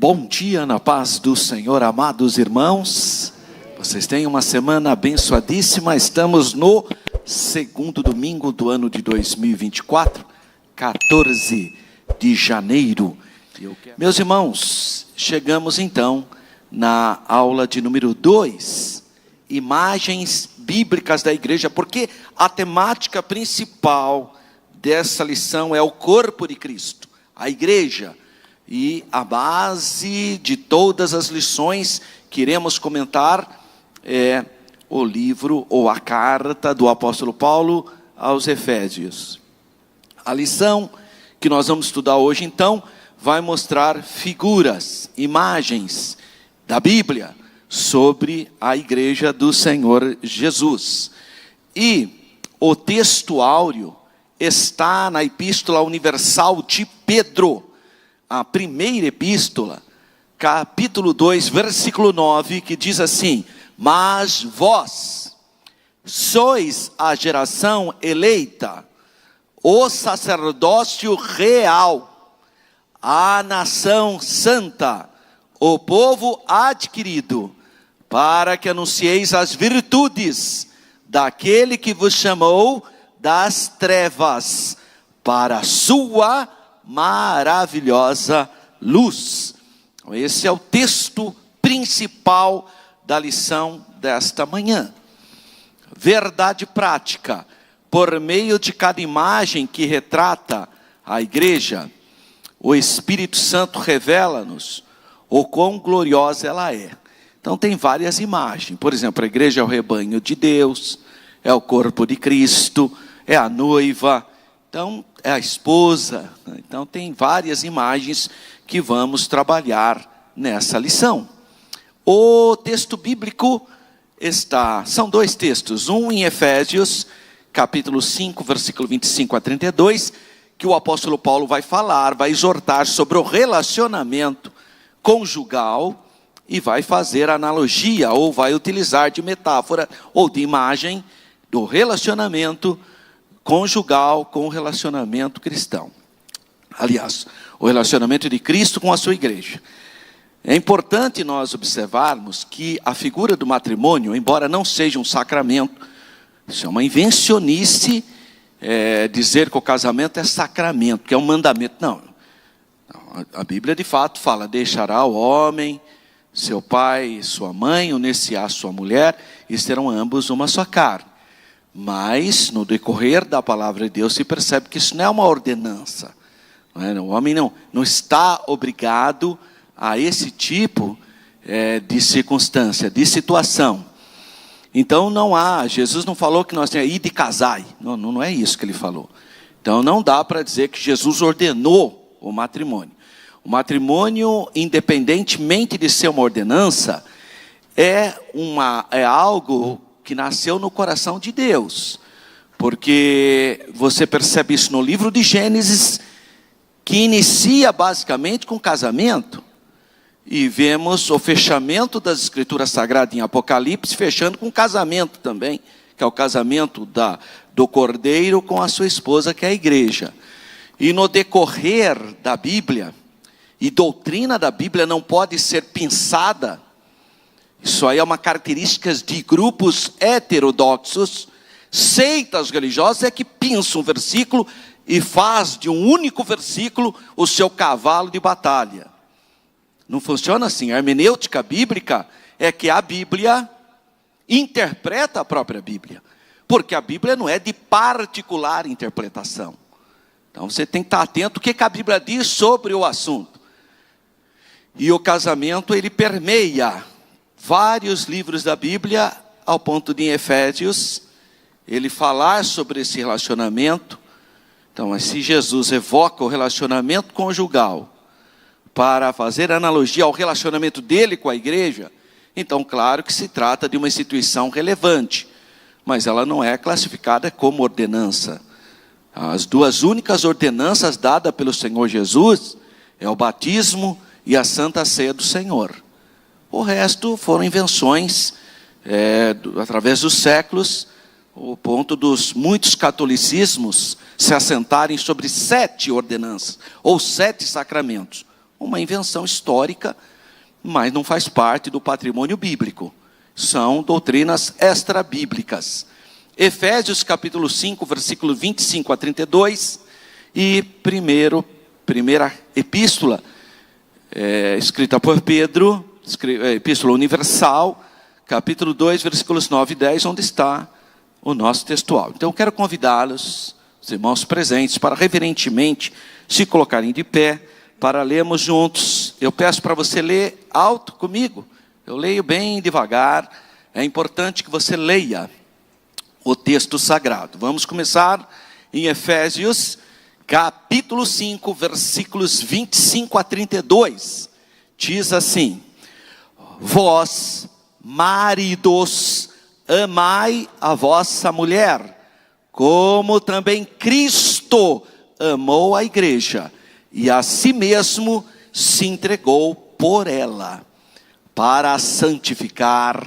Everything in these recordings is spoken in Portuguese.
Bom dia na paz do Senhor, amados irmãos. Vocês têm uma semana abençoadíssima. Estamos no segundo domingo do ano de 2024, 14 de janeiro. Meus irmãos, chegamos então na aula de número 2, imagens bíblicas da igreja, porque a temática principal dessa lição é o corpo de Cristo, a igreja. E a base de todas as lições que iremos comentar é o livro ou a carta do apóstolo Paulo aos Efésios. A lição que nós vamos estudar hoje, então, vai mostrar figuras, imagens da Bíblia sobre a igreja do Senhor Jesus. E o texto áureo está na Epístola Universal de Pedro, a primeira epístola, capítulo 2, versículo 9, que diz assim: mas vós sois a geração eleita, o sacerdócio real, a nação santa, o povo adquirido, para que anuncieis as virtudes daquele que vos chamou das trevas para a sua maravilhosa luz. Esse é o texto principal da lição desta manhã. Verdade prática, por meio de cada imagem que retrata a igreja, o Espírito Santo revela-nos o quão gloriosa ela é. Então tem várias imagens. Por exemplo, a igreja é o rebanho de Deus, é o corpo de Cristo, é a noiva, então é a esposa. Então tem várias imagens que vamos trabalhar nessa lição. O texto bíblico são dois textos, um em Efésios, capítulo 5, versículo 25 a 32, que o apóstolo Paulo vai exortar sobre o relacionamento conjugal e vai fazer analogia, ou vai utilizar de metáfora ou de imagem do relacionamento conjugal com o relacionamento cristão. Aliás, o relacionamento de Cristo com a sua igreja. É importante nós observarmos que a figura do matrimônio, embora não seja um sacramento, isso é uma invencionice, dizer que o casamento é sacramento, que é um mandamento. Não, a Bíblia de fato fala: deixará o homem, seu pai e sua mãe, unir-se-á sua mulher, e serão ambos uma só carne. Mas, no decorrer da palavra de Deus, se percebe que isso não é uma ordenança. O homem não está obrigado a esse tipo de circunstância, de situação. Então, Jesus não falou que nós temos ido e casai. Não é isso que ele falou. Então, não dá para dizer que Jesus ordenou o matrimônio. O matrimônio, independentemente de ser uma ordenança, é algo que nasceu no coração de Deus, porque você percebe isso no livro de Gênesis, que inicia basicamente com casamento, e vemos o fechamento das escrituras sagradas em Apocalipse, fechando com casamento também, que é o casamento do cordeiro com a sua esposa, que é a igreja. E no decorrer da Bíblia, e doutrina da Bíblia não pode ser pensada. Isso aí é uma característica de grupos heterodoxos, seitas religiosas, que pinçam um versículo e faz de um único versículo o seu cavalo de batalha. Não funciona assim. A hermenêutica bíblica é que a Bíblia interpreta a própria Bíblia, porque a Bíblia não é de particular interpretação. Então você tem que estar atento o que a Bíblia diz sobre o assunto. E o casamento, ele permeia vários livros da Bíblia, ao ponto de em Efésios ele falar sobre esse relacionamento. Então, se Jesus evoca o relacionamento conjugal para fazer analogia ao relacionamento dele com a igreja, então claro que se trata de uma instituição relevante, mas ela não é classificada como ordenança. As duas únicas ordenanças dadas pelo Senhor Jesus é o batismo e a Santa Ceia do Senhor. O resto foram invenções através dos séculos, o ponto dos muitos catolicismos se assentarem sobre 7 ordenanças, ou 7 sacramentos. uma invenção histórica, mas não faz parte do patrimônio bíblico. São doutrinas extra-bíblicas. Efésios capítulo 5, versículo 25 a 32, e primeira epístola, escrita por Pedro, epístola universal, capítulo 2, versículos 9 e 10, onde está o nosso textual. Então eu quero convidá-los, os irmãos presentes, para reverentemente se colocarem de pé, para lermos juntos. Eu peço para você ler alto comigo, eu leio bem devagar, é importante que você leia o texto sagrado. Vamos começar em Efésios, capítulo 5, versículos 25 a 32. Diz assim: vós, maridos, amai a vossa mulher, como também Cristo amou a igreja, e a si mesmo se entregou por ela, para a santificar,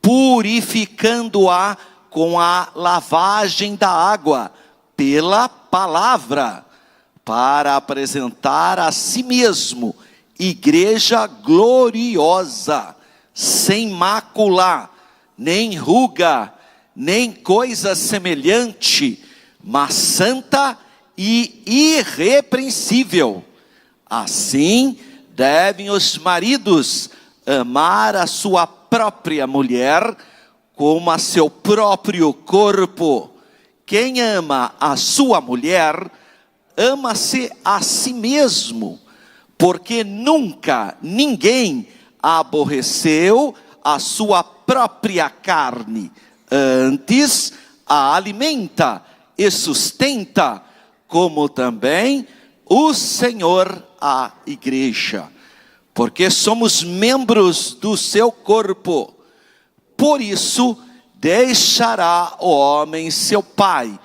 purificando-a com a lavagem da água, pela palavra, para apresentar a si mesmo igreja gloriosa, sem mácula, nem ruga, nem coisa semelhante, mas santa e irrepreensível. Assim devem os maridos amar a sua própria mulher como a seu próprio corpo. Quem ama a sua mulher, ama-se a si mesmo, porque nunca ninguém aborreceu a sua própria carne, antes a alimenta e sustenta, como também o Senhor a igreja, porque somos membros do seu corpo. Por isso, deixará o homem seu pai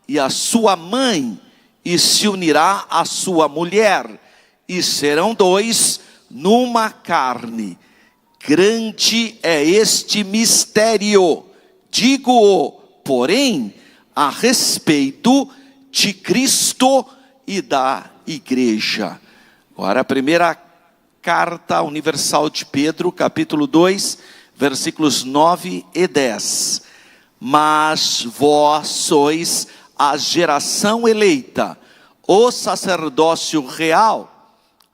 e a sua mãe, e se unirá à sua mulher, e serão dois numa carne. Grande é este mistério, digo-o, porém, a respeito de Cristo e da igreja. Agora, a primeira carta universal de Pedro, capítulo 2, versículos 9 e 10. Mas vós sois a geração eleita, o sacerdócio real,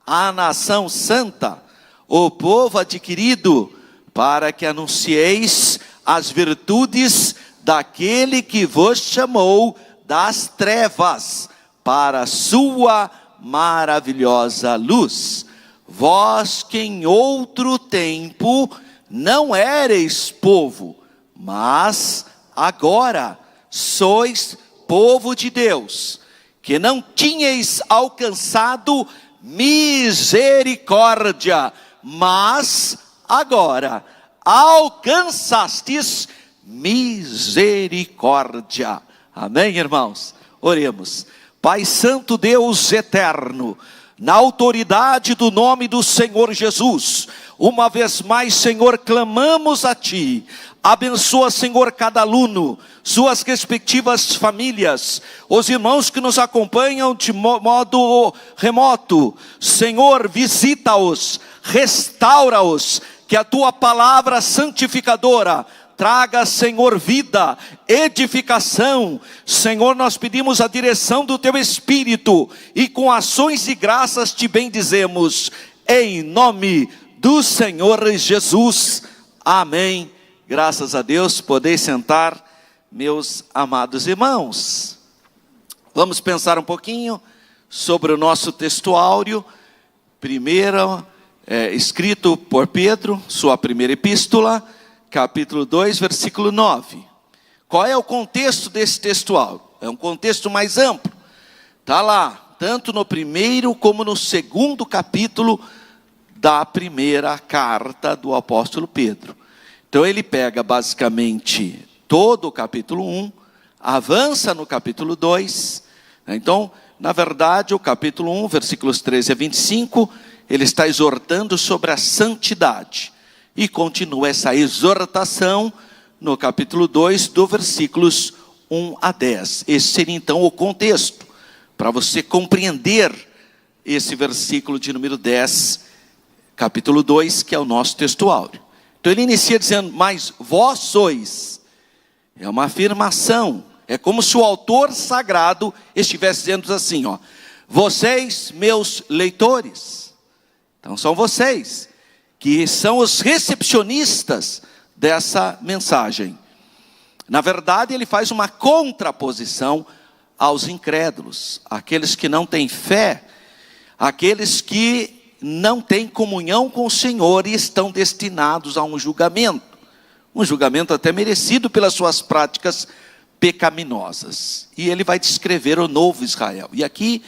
a nação santa, o povo adquirido, para que anuncieis as virtudes daquele que vos chamou das trevas para a sua maravilhosa luz. Vós que em outro tempo não éreis povo, mas agora sois povo de Deus, que não tinhais alcançado misericórdia, mas agora alcançastes misericórdia. Amém, irmãos? Oremos. Pai Santo, Deus eterno, na autoridade do nome do Senhor Jesus, uma vez mais, Senhor, clamamos a Ti. Abençoa, Senhor, cada aluno, suas respectivas famílias, os irmãos que nos acompanham de modo remoto. Senhor, visita-os, restaura-os, que a Tua palavra santificadora traga, Senhor, vida, edificação. Senhor, nós pedimos a direção do Teu Espírito, e com ações e graças Te bendizemos, em nome do Senhor Jesus. Amém. Graças a Deus. Podeis sentar, meus amados irmãos. Vamos pensar um pouquinho sobre o nosso textuário. Primeiro, escrito por Pedro, sua primeira epístola, capítulo 2, versículo 9. Qual é o contexto desse textuário? É um contexto mais amplo. Está lá, tanto no primeiro como no segundo capítulo da primeira carta do apóstolo Pedro. Então ele pega basicamente todo o capítulo 1, avança no capítulo 2. Então, na verdade, o capítulo 1, versículos 13 a 25, ele está exortando sobre a santidade. E continua essa exortação no capítulo 2, do versículos 1 a 10. Esse seria então o contexto, para você compreender esse versículo de número 10, capítulo 2, que é o nosso texto áureo. Então ele inicia dizendo, mas vós sois. É uma afirmação, é como se o autor sagrado estivesse dizendo assim, ó, vocês, meus leitores. Então são vocês, que são os recepcionistas dessa mensagem. Na verdade, ele faz uma contraposição aos incrédulos, aqueles que não têm fé, aqueles que não têm comunhão com o Senhor e estão destinados a um julgamento até merecido pelas suas práticas pecaminosas. E ele vai descrever o novo Israel. E aqui,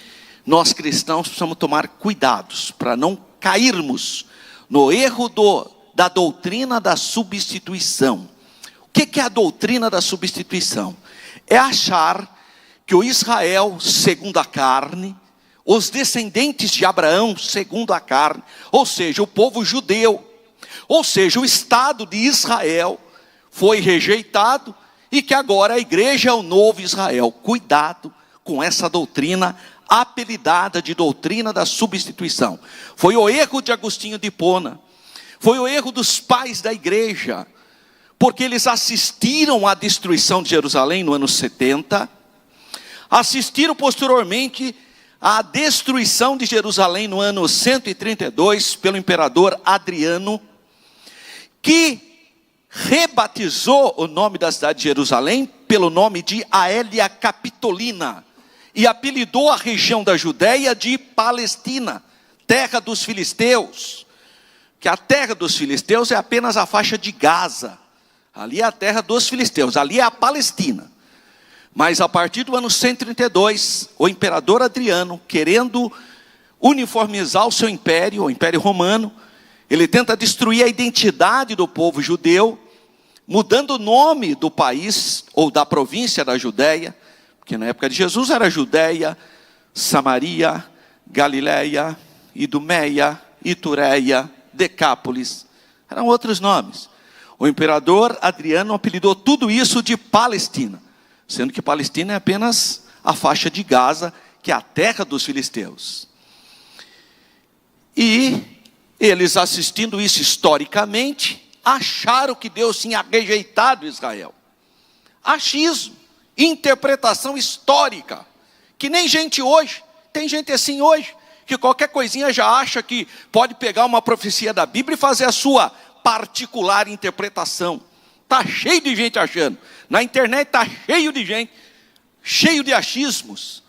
nós cristãos precisamos tomar cuidados para não cairmos no erro da doutrina da substituição. O que é a doutrina da substituição? É achar que o Israel segundo a carne, os descendentes de Abraão segundo a carne, ou seja, o povo judeu, ou seja, o Estado de Israel foi rejeitado e que agora a igreja é o novo Israel. Cuidado com essa doutrina apelidada de doutrina da substituição. Foi o erro de Agostinho de Hipona, foi o erro dos pais da igreja, porque eles assistiram à destruição de Jerusalém no ano 70, assistiram posteriormente à destruição de Jerusalém no ano 132 pelo imperador Adriano, que rebatizou o nome da cidade de Jerusalém pelo nome de Aelia Capitolina e apelidou a região da Judéia de Palestina, terra dos filisteus, que a terra dos filisteus é apenas a faixa de Gaza. Ali é a terra dos filisteus, ali é a Palestina. Mas a partir do ano 132, o imperador Adriano, querendo uniformizar o seu império, o Império Romano, ele tenta destruir a identidade do povo judeu, mudando o nome do país, ou da província da Judéia, porque na época de Jesus era Judéia, Samaria, Galileia, Idumeia, Itureia, Decápolis, eram outros nomes. O imperador Adriano apelidou tudo isso de Palestina, sendo que Palestina é apenas a faixa de Gaza, que é a terra dos filisteus. E eles, assistindo isso historicamente, acharam que Deus tinha rejeitado Israel. Achismo, interpretação histórica, que nem gente hoje, tem gente assim hoje, que qualquer coisinha já acha que pode pegar uma profecia da Bíblia e fazer a sua particular interpretação. Está cheio de gente achando. Na internet está cheio de gente, cheio de achismos.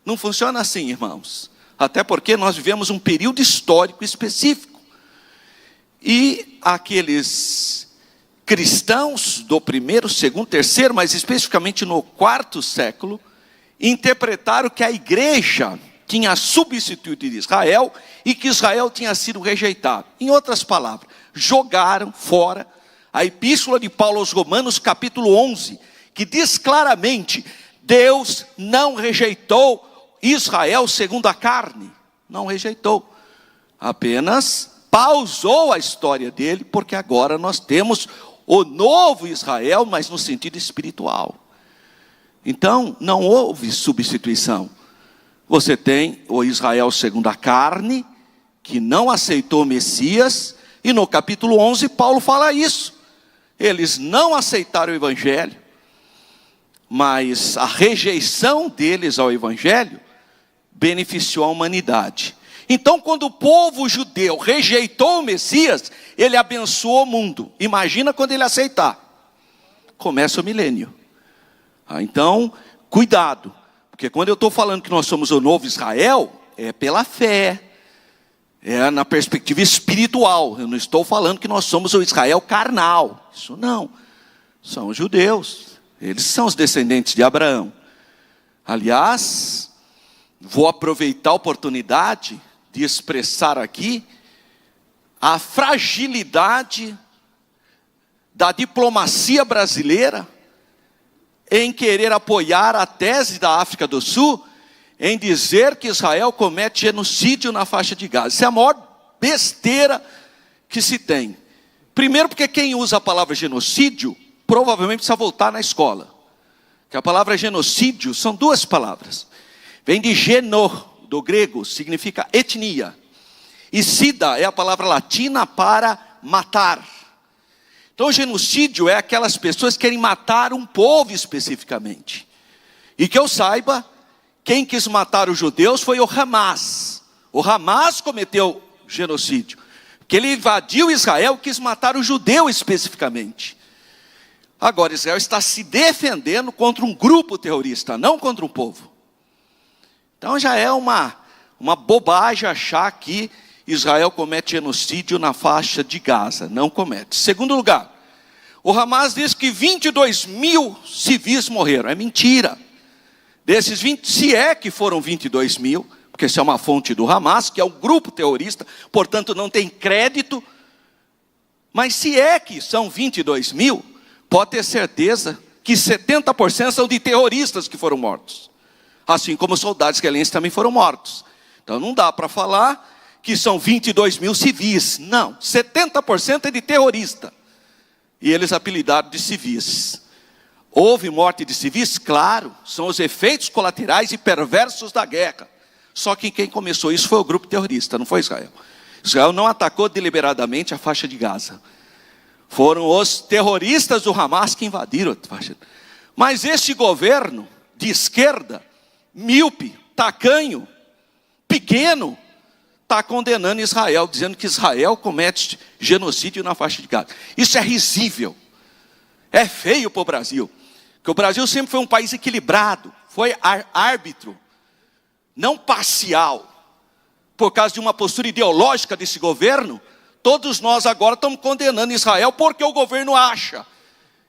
Não funciona assim, irmãos. Até porque nós vivemos um período histórico específico. E aqueles cristãos do primeiro, segundo, terceiro, mas especificamente no quarto século, interpretaram que a igreja tinha substituído Israel e que Israel tinha sido rejeitado. Em outras palavras, jogaram fora a epístola de Paulo aos Romanos, capítulo 11, que diz claramente, Deus não rejeitou Israel segundo a carne. Não rejeitou. Apenas pausou a história dele, porque agora nós temos o novo Israel, mas no sentido espiritual. Então, não houve substituição. Você tem o Israel segundo a carne, que não aceitou o Messias, e no capítulo 11, Paulo fala isso. Eles não aceitaram o Evangelho, mas a rejeição deles ao Evangelho beneficiou a humanidade. Então, quando o povo judeu rejeitou o Messias, ele abençoou o mundo. Imagina quando ele aceitar. Começa o milênio. Então, cuidado. Porque quando eu estou falando que nós somos o novo Israel, é pela fé. É na perspectiva espiritual. Eu não estou falando que nós somos o Israel carnal. Isso não. São os judeus. Eles são os descendentes de Abraão. Aliás, vou aproveitar a oportunidade de expressar aqui a fragilidade da diplomacia brasileira em querer apoiar a tese da África do Sul, em dizer que Israel comete genocídio na faixa de Gaza. Isso é a maior besteira que se tem. Primeiro porque quem usa a palavra genocídio, provavelmente precisa voltar na escola. Que a palavra genocídio são duas palavras. Vem de do grego, significa etnia. E sida é a palavra latina para matar. Então, o genocídio é aquelas pessoas que querem matar um povo especificamente. E que eu saiba, quem quis matar os judeus foi o Hamas. O Hamas cometeu genocídio. Porque ele invadiu Israel e quis matar o judeu especificamente. Agora, Israel está se defendendo contra um grupo terrorista, não contra um povo. Então, já é uma bobagem achar que Israel comete genocídio na faixa de Gaza. Não comete. Segundo lugar, o Hamas diz que 22 mil civis morreram. É mentira. Desses 20, se é que foram 22 mil, porque isso é uma fonte do Hamas, que é um grupo terrorista, portanto não tem crédito. Mas se é que são 22 mil, pode ter certeza que 70% são de terroristas que foram mortos. Assim como soldados israelenses também foram mortos. Então não dá para falar que são 22 mil civis. Não, 70% é de terrorista. E eles apelidaram de civis. Houve morte de civis? Claro, são os efeitos colaterais e perversos da guerra. Só que quem começou isso foi o grupo terrorista, não foi Israel. Israel não atacou deliberadamente a faixa de Gaza. Foram os terroristas do Hamas que invadiram a faixa. Mas este governo de esquerda, míope, tacanho, pequeno, está condenando Israel, dizendo que Israel comete genocídio na faixa de Gaza. Isso é risível. É feio para o Brasil. Porque o Brasil sempre foi um país equilibrado, foi árbitro, não parcial. Por causa de uma postura ideológica desse governo, todos nós agora estamos condenando Israel porque o governo acha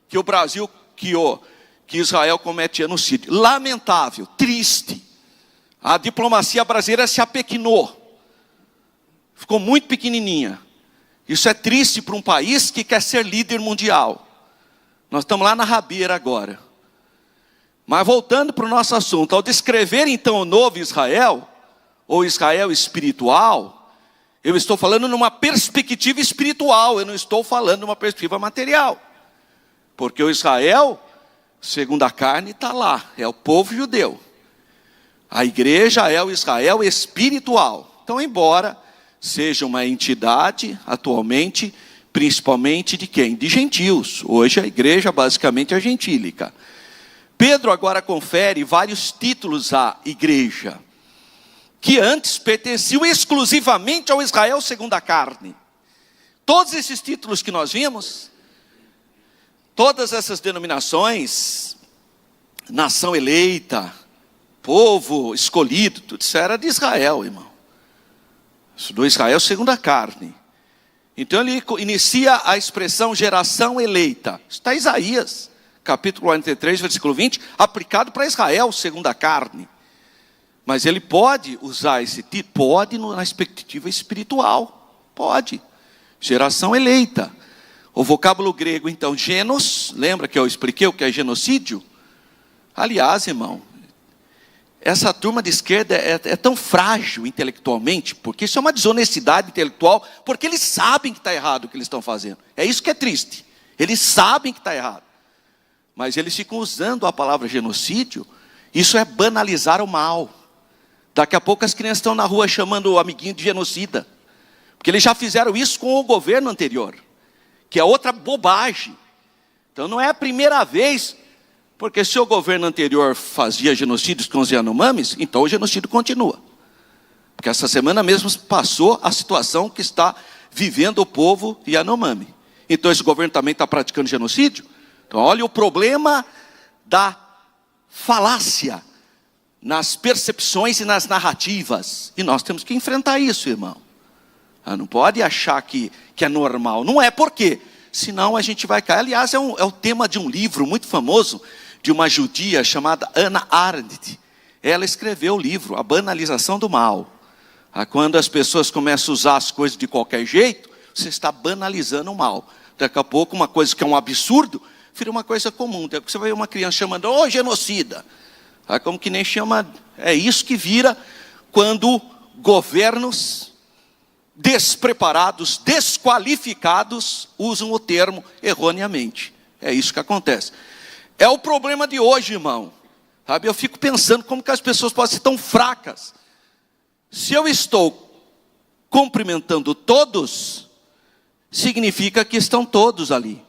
que o Brasil, que Israel comete genocídio. Lamentável, triste. A diplomacia brasileira se apequinou. Ficou muito pequenininha. Isso é triste para um país que quer ser líder mundial. Nós estamos lá na rabeira agora. Mas voltando para o nosso assunto, ao descrever então o novo Israel, ou Israel espiritual, eu estou falando numa perspectiva espiritual, eu não estou falando numa perspectiva material. Porque o Israel, segundo a carne, está lá, é o povo judeu. A igreja é o Israel espiritual. Então, embora seja uma entidade, atualmente, principalmente de quem? De gentios. Hoje a igreja basicamente é gentílica. Pedro agora confere vários títulos à igreja, que antes pertenciam exclusivamente ao Israel segundo a carne. Todos esses títulos que nós vimos, todas essas denominações, nação eleita, povo escolhido, tudo isso era de Israel, irmão. Isso do Israel segundo a carne. Então ele inicia a expressão geração eleita. Está em Isaías, capítulo 43, versículo 20, aplicado para Israel segundo a carne. Mas ele pode usar esse título, pode na perspectiva espiritual, pode. Geração eleita. O vocábulo grego, então, genos, lembra que eu expliquei o que é genocídio? Aliás, irmão, essa turma de esquerda é tão frágil intelectualmente, porque isso é uma desonestidade intelectual, porque eles sabem que está errado o que eles estão fazendo. É isso que é triste. Eles sabem que está errado. Mas eles ficam usando a palavra genocídio, isso é banalizar o mal. Daqui a pouco as crianças estão na rua chamando o amiguinho de genocida. Porque eles já fizeram isso com o governo anterior, que é outra bobagem. Então não é a primeira vez, porque se o governo anterior fazia genocídios com os Yanomamis, então o genocídio continua. Porque essa semana mesmo passou a situação que está vivendo o povo Yanomami. Então esse governo também está praticando genocídio. Então olha o problema da falácia nas percepções e nas narrativas. E nós temos que enfrentar isso, irmão. Não pode achar que é normal. Não é, por quê? Senão a gente vai cair. Aliás, é o tema de um livro muito famoso, de uma judia chamada Hannah Arendt. Ela escreveu o livro, A Banalização do Mal. Quando as pessoas começam a usar as coisas de qualquer jeito, você está banalizando o mal. Daqui a pouco, uma coisa que é um absurdo, vira uma coisa comum. Você vai ver uma criança chamando, ô genocida. Como que nem chama, é isso que vira quando governos despreparados, desqualificados, usam o termo erroneamente. É isso que acontece. É o problema de hoje, irmão. Eu fico pensando como que as pessoas podem ser tão fracas Se eu estou cumprimentando todos, significa que estão todos ali.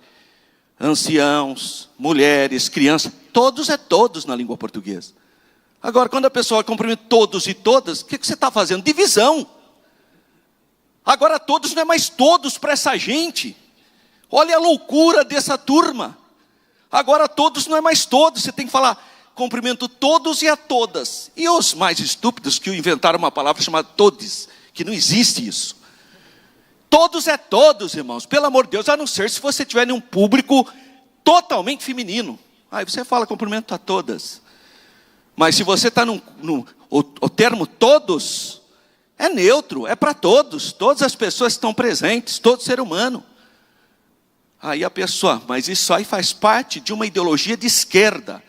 Anciãos, mulheres, crianças, todos é todos na língua portuguesa. Agora, quando a pessoa cumprimenta todos e todas, o que você está fazendo? Divisão. Agora todos não é mais todos para essa gente. Olha a loucura dessa turma. Agora todos não é mais todos, você tem que falar, cumprimento todos e a todas. E os mais estúpidos que inventaram uma palavra chamada todes, que não existe isso. Todos é todos, irmãos, pelo amor de Deus, a não ser se você tiver em um público totalmente feminino. Aí você fala cumprimento a todas. Mas se você está o termo todos é neutro, é para todos. Todas as pessoas estão presentes, todo ser humano. Aí a pessoa, mas isso aí faz parte de uma ideologia de esquerda.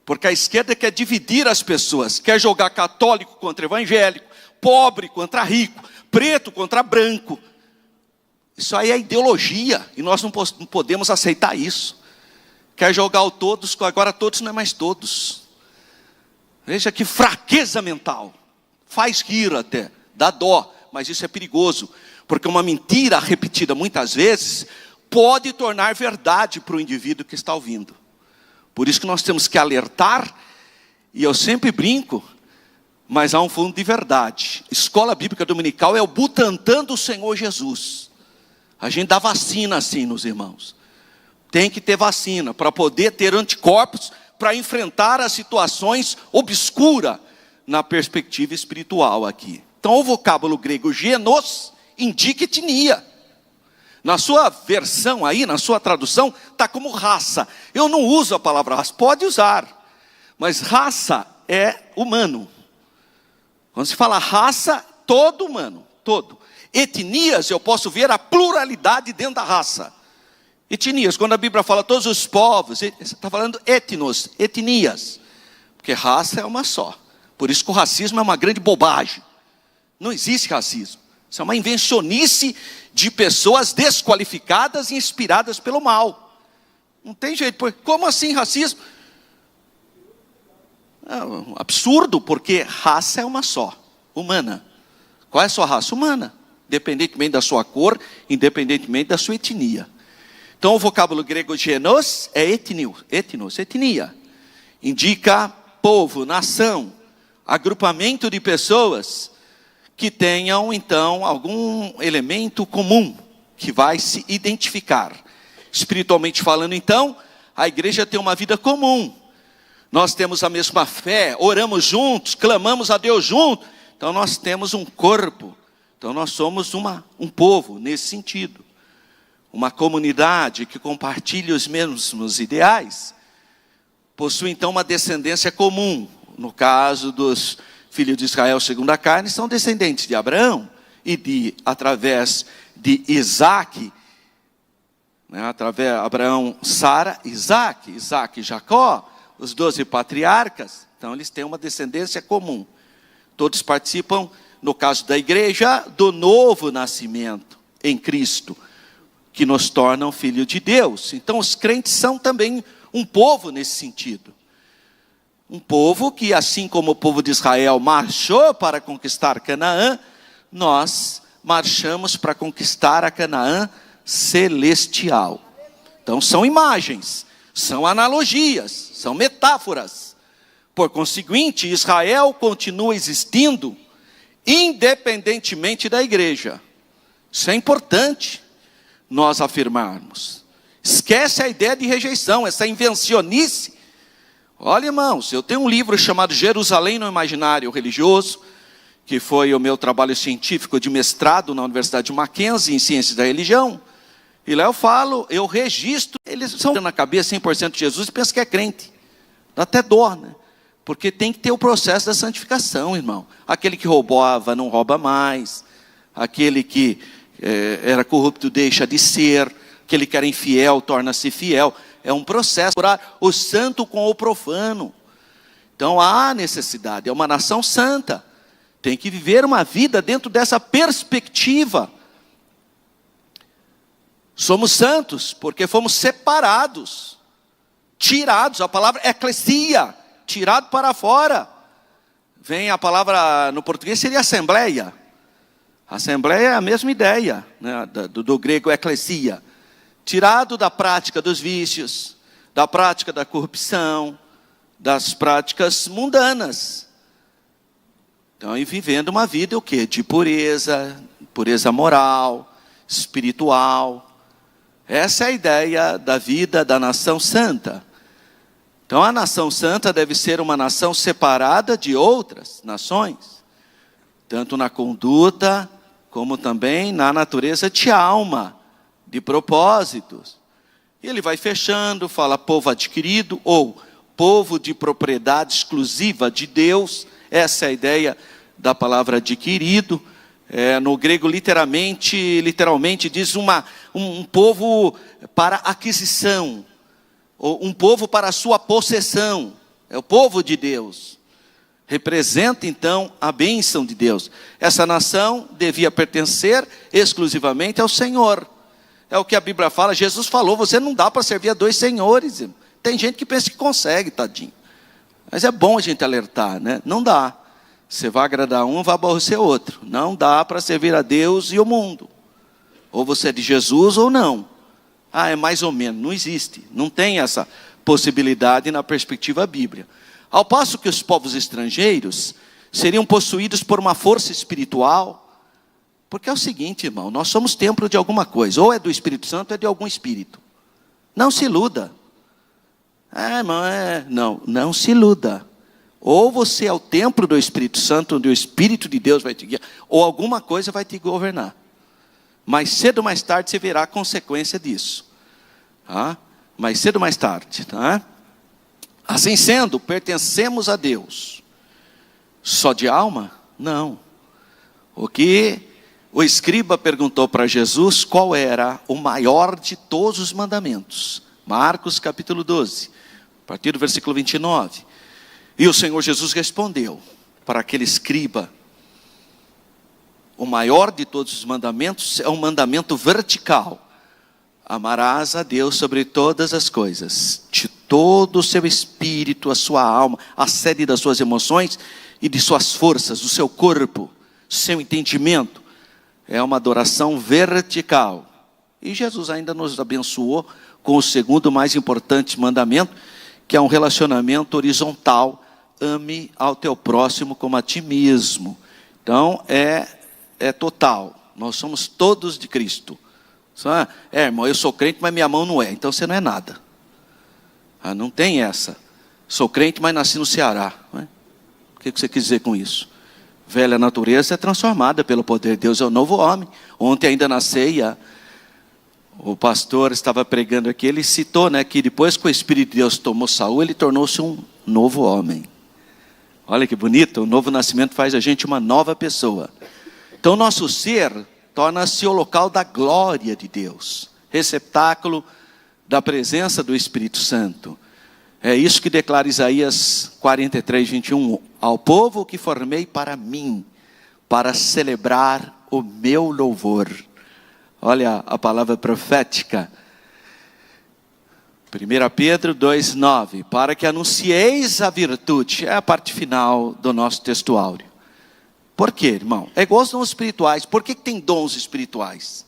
Porque a esquerda quer dividir as pessoas, quer jogar católico contra evangélico, pobre contra rico, preto contra branco. Isso aí é ideologia, e nós não podemos aceitar isso. Quer jogar o todos, agora todos não é mais todos. Veja que fraqueza mental. Faz rir até, dá dó, mas isso é perigoso. Porque uma mentira repetida muitas vezes pode tornar verdade para o indivíduo que está ouvindo. Por isso que nós temos que alertar, e eu sempre brinco, mas há um fundo de verdade. Escola Bíblica Dominical é o Butantan do Senhor Jesus. A gente dá vacina assim nos irmãos. Tem que ter vacina para poder ter anticorpos para enfrentar as situações obscuras na perspectiva espiritual aqui. Então o vocábulo grego genos indica etnia. Na sua versão aí, na sua tradução, está como raça. Eu não uso a palavra raça, pode usar. Mas raça é humano. Quando se fala raça, todo humano, todo. Etnias, eu posso ver a pluralidade dentro da raça. Etnias, quando a Bíblia fala todos os povos, está falando etnos, etnias. Porque raça é uma só. Por isso que o racismo é uma grande bobagem. Não existe racismo. Isso é uma invencionice de pessoas desqualificadas e inspiradas pelo mal. Não tem jeito. Como assim racismo? É um absurdo, porque raça é uma só, humana. Qual é a sua raça? Humana. Independentemente da sua cor, independentemente da sua etnia. Então o vocábulo grego genos é etnos, etnia. Indica povo, nação, agrupamento de pessoas que tenham, então, algum elemento comum que vai se identificar. Espiritualmente falando, então, a igreja tem uma vida comum. Nós temos a mesma fé, oramos juntos, clamamos a Deus juntos. Então, nós temos um corpo. Então, nós somos um povo nesse sentido. Uma comunidade que compartilha os mesmos ideais. Possui, então, uma descendência comum. No caso dos filhos de Israel segundo a carne, são descendentes de Abraão e através de Isaac, né, através de Abraão, Sara, Isaac e Jacó, os 12 patriarcas. Então eles têm uma descendência comum. Todos participam, no caso da igreja, do novo nascimento em Cristo, que nos tornam filhos de Deus. Então os crentes são também um povo nesse sentido. Um povo que, assim como o povo de Israel marchou para conquistar Canaã, nós marchamos para conquistar a Canaã celestial. Então são imagens, são analogias, são metáforas. Por conseguinte, Israel continua existindo independentemente da igreja. Isso é importante nós afirmarmos. Esquece a ideia de rejeição, essa invencionice. Olha, irmãos, eu tenho um livro chamado Jerusalém no Imaginário Religioso, que foi o meu trabalho científico de mestrado na Universidade de Mackenzie, em Ciências da Religião. E lá eu registro, eles são na cabeça 100% de Jesus e pensam que é crente. Dá até dó, né? Porque tem que ter o processo da santificação, irmão. Aquele que roubava não rouba mais. Aquele que era corrupto deixa de ser. Aquele que era infiel torna-se fiel. É um processo, o santo com o profano. Então há necessidade, é uma nação santa. Tem que viver uma vida dentro dessa perspectiva. Somos santos porque fomos separados, tirados, a palavra eclesia, tirado para fora. vem a palavra no português, seria assembleia. Assembleia é a mesma ideia, né, do grego eclesia. Tirado da prática dos vícios, da prática da corrupção, das práticas mundanas. Então, e vivendo uma vida o quê? De pureza, pureza moral, espiritual. Essa é a ideia da vida da nação santa. Então, a nação santa deve ser uma nação separada de outras nações, tanto na conduta, como também na natureza de alma, de propósitos. E ele vai fechando, fala povo adquirido, ou povo de propriedade exclusiva de Deus. Essa é a ideia da palavra adquirido. No grego, literalmente diz um povo para aquisição, ou um povo para a sua possessão. É o povo de Deus. Representa então a bênção de Deus. Essa nação devia pertencer exclusivamente ao Senhor. É o que a Bíblia fala. Jesus falou, você não dá para servir a dois senhores. Tem gente que pensa que consegue, tadinho. Mas é bom a gente alertar, né? Não dá. Você vai agradar um, vai aborrecer outro. Não dá para servir a Deus e o mundo. Ou você é de Jesus ou não. É mais ou menos. Não existe. Não tem essa possibilidade na perspectiva bíblica. Ao passo que os povos estrangeiros seriam possuídos por uma força espiritual. Porque é o seguinte, irmão. Nós somos templo de alguma coisa. Ou é do Espírito Santo ou é de algum espírito. Não se iluda. Irmão, não se iluda. Ou você é o templo do Espírito Santo, onde o Espírito de Deus vai te guiar, ou alguma coisa vai te governar. Mais cedo ou mais tarde você verá a consequência disso. Mais cedo ou mais tarde. Assim sendo, pertencemos a Deus. Só de alma? Não. O que o escriba perguntou para Jesus, qual era o maior de todos os mandamentos? Marcos capítulo 12. A partir do versículo 29. E o Senhor Jesus respondeu para aquele escriba: o maior de todos os mandamentos é um mandamento vertical. Amarás a Deus sobre todas as coisas, de todo o seu espírito, a sua alma, a sede das suas emoções e de suas forças, do seu corpo, seu entendimento. É uma adoração vertical. E Jesus ainda nos abençoou com o segundo mais importante mandamento, que é um relacionamento horizontal. Ame ao teu próximo como a ti mesmo. Então, é total. Nós somos todos de Cristo. Irmão, eu sou crente, mas minha mão não é. Então, você não é nada. Não tem essa. Sou crente, mas nasci no Ceará. O que você quis dizer com isso? Velha natureza é transformada pelo poder de Deus. É o novo homem. Ontem ainda na ceia, o pastor estava pregando aqui, ele citou, que depois que o Espírito de Deus tomou Saul, ele tornou-se um novo homem. Olha que bonito, o novo nascimento faz a gente uma nova pessoa. Então nosso ser torna-se o local da glória de Deus, receptáculo da presença do Espírito Santo. É isso que declara Isaías 43, 21. Ao povo que formei para mim, para celebrar o meu louvor. Olha a palavra profética. 1 Pedro 2,9. Para que anuncieis a virtude. É a parte final do nosso texto áureo. Por quê, irmão? É igual aos dons espirituais. Por que tem dons espirituais?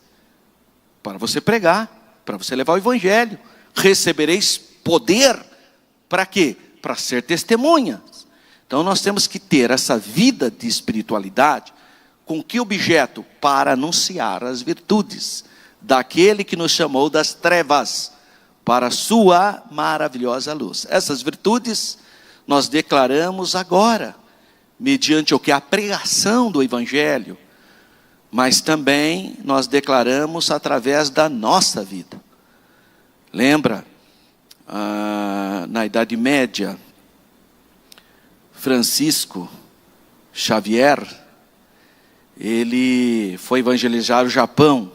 Para você pregar. Para você levar o evangelho. Recebereis poder. Para quê? Para ser testemunhas. Então nós temos que ter essa vida de espiritualidade. Com que objeto? Para anunciar as virtudes daquele que nos chamou das trevas para a sua maravilhosa luz. Essas virtudes nós declaramos agora, mediante o que? A pregação do evangelho, mas também nós declaramos através da nossa vida. Lembra, na Idade Média, Francisco Xavier, ele foi evangelizar o Japão.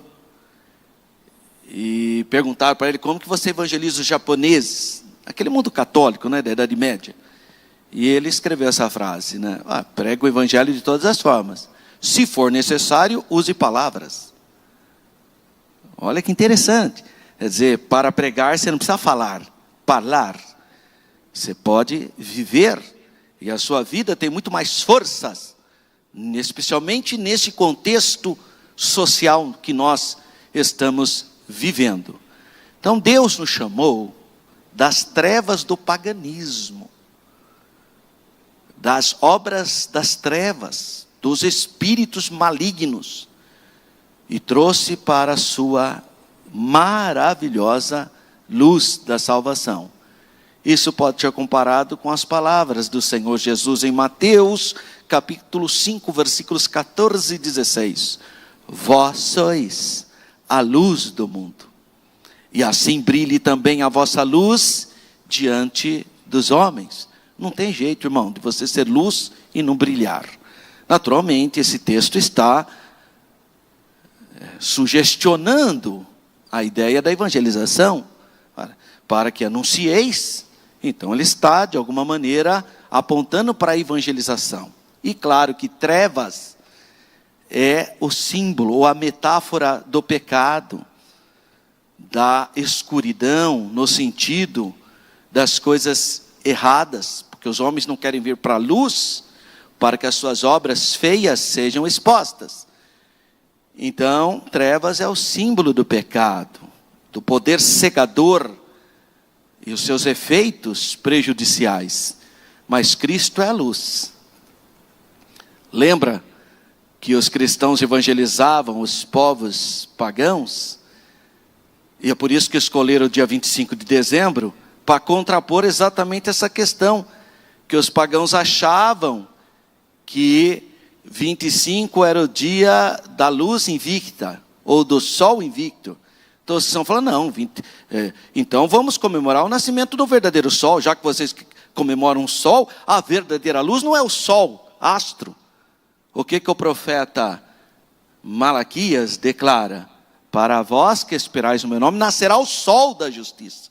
E perguntaram para ele como que você evangeliza os japoneses, aquele mundo católico, da Idade Média. E ele escreveu essa frase, prega o evangelho de todas as formas. Se for necessário, use palavras. Olha que interessante. Quer dizer, para pregar você não precisa falar. Você pode viver E a sua vida tem muito mais forças, especialmente nesse contexto social que nós estamos vivendo. Então Deus nos chamou das trevas do paganismo, das obras das trevas, dos espíritos malignos, e trouxe para a sua maravilhosa luz da salvação. Isso pode ser comparado com as palavras do Senhor Jesus em Mateus, capítulo 5, versículos 14 e 16. Vós sois a luz do mundo, e assim brilhe também a vossa luz diante dos homens. Não tem jeito, irmão, de você ser luz e não brilhar. Naturalmente, esse texto está sugestionando a ideia da evangelização, para que anuncieis. Então ele está, de alguma maneira, apontando para a evangelização. E claro que trevas é o símbolo, ou a metáfora do pecado, da escuridão, no sentido das coisas erradas, porque os homens não querem vir para a luz, para que as suas obras feias sejam expostas. Então, trevas é o símbolo do pecado, do poder cegador e os seus efeitos prejudiciais. Mas Cristo é a luz. Lembra que os cristãos evangelizavam os povos pagãos? E é por isso que escolheram o dia 25 de dezembro, para contrapor exatamente essa questão, que os pagãos achavam que 25 era o dia da luz invicta, ou do sol invicto. Então vocês estão falando, não, então vamos comemorar o nascimento do verdadeiro sol, já que vocês comemoram o sol, a verdadeira luz não é o sol, astro. O que o profeta Malaquias declara? Para vós que esperais o meu nome, nascerá o sol da justiça.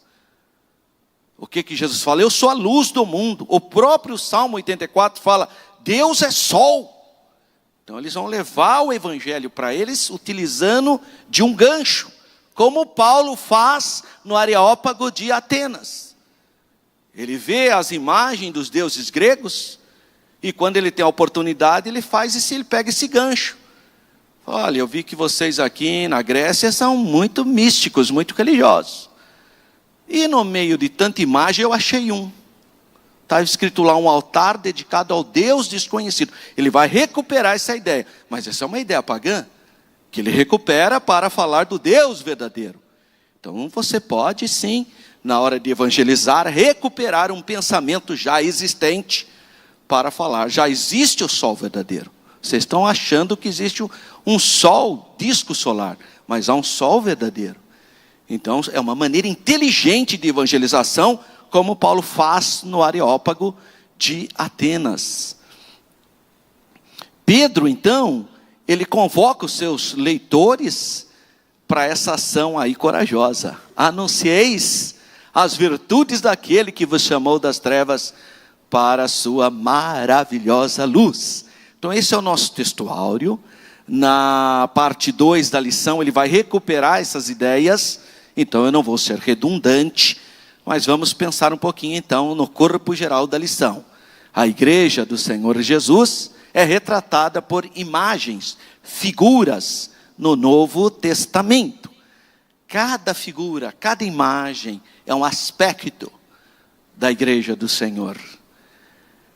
O que Jesus fala? Eu sou a luz do mundo. O próprio Salmo 84 fala, Deus é sol. Então eles vão levar o evangelho para eles, utilizando de um gancho, como Paulo faz no Areópago de Atenas. Ele vê as imagens dos deuses gregos, e quando ele tem a oportunidade, ele faz isso, ele pega esse gancho. Olha, eu vi que vocês aqui na Grécia são muito místicos, muito religiosos. E no meio de tanta imagem eu achei um. Está escrito lá um altar dedicado ao Deus desconhecido. Ele vai recuperar essa ideia. Mas essa é uma ideia pagã, que ele recupera para falar do Deus verdadeiro. Então você pode sim, na hora de evangelizar, recuperar um pensamento já existente, para falar, já existe o sol verdadeiro. Vocês estão achando que existe um sol, disco solar, mas há um sol verdadeiro. Então é uma maneira inteligente de evangelização, como Paulo faz no Areópago de Atenas. Pedro, então, ele convoca os seus leitores para essa ação aí corajosa. Anuncieis as virtudes daquele que vos chamou das trevas para a sua maravilhosa luz. Então esse é o nosso textuário. Na parte 2 da lição ele vai recuperar essas ideias. Então eu não vou ser redundante, mas vamos pensar um pouquinho então no corpo geral da lição. A igreja do Senhor Jesus é retratada por imagens, figuras no Novo Testamento. Cada figura, cada imagem é um aspecto da igreja do Senhor.